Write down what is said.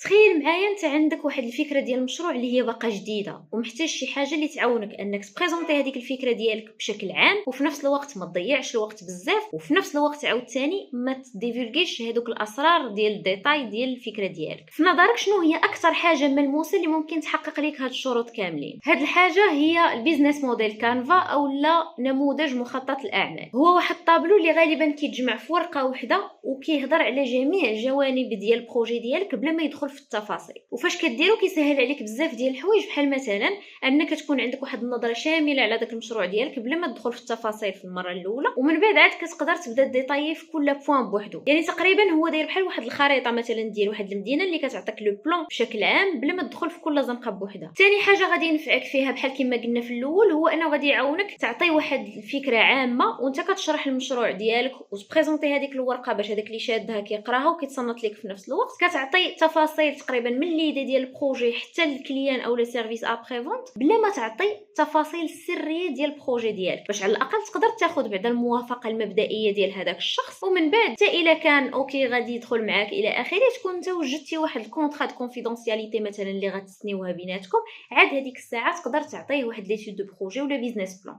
تخيل معايا انت عندك واحد الفكره ديال المشروع اللي هي باقا جديده ومحتاج شي حاجه اللي تعاونك انك تبريزونطي هذيك الفكره ديالك بشكل عام، وفي نفس الوقت ما تضيعش الوقت بزاف، وفي نفس الوقت عاوتاني ما تديفولغيش هذوك الاسرار ديال الديتاي ديال الفكره ديالك. في نظرك شنو هي اكثر حاجه ملموسه اللي ممكن تحقق لك هاد الشروط كاملين؟ هاد الحاجه هي البيزنس موديل كانفا او لا نموذج مخطط الاعمال. هو واحد الطابلو اللي غالبا كيتجمع في ورقه واحده وكيهضر على جميع الجوانب ديال البروجي ديالك بلا ما يدخل في التفاصيل. وفاش كديرو كيسهل عليك بزاف ديال الحوايج، بحال مثلا انك تكون عندك واحد النظره شامله على داك المشروع ديالك بلا ما تدخل في التفاصيل في المره الاولى، ومن بعد عاد كتقدر تبدا ديطايي في كل بوين بوحدو. يعني تقريبا هو داير بحال واحد الخريطه مثلا ديال واحد المدينه اللي كتعطيك لو بلان بشكل عام بلا ما تدخل في كل زنقه بوحدها. ثاني حاجه غادي ينفعك فيها بحال كما قلنا في الاول هو انه غادي يعاونك تعطي واحد الفكره عامه وانت كتشرح المشروع ديالك وتبريزونطي هذيك الورقه باش هذاك اللي شادها كيقراها وكيتصنت لك في نفس الوقت. كتعطي تفاصيل تقريبا من ليدي ديال البروجي حتى للكليان او لو سيرفيس ابري فونت بلا ما تعطي تفاصيل السريه ديال البروجي ديالك، باش على الاقل تقدر تاخذ بعدا الموافقه المبدئيه ديال هذاك الشخص، ومن بعد حتى الا كان اوكي غادي يدخل معاك الى اخره تكون انت وجدتي واحد الكونطرا دو كونفيدونسياليتي مثلا اللي غتسنيوها بيناتكم. عاد هذيك الساعه تقدر تعطيه واحد ليتود دو بروجي ولا بيزنس بلان.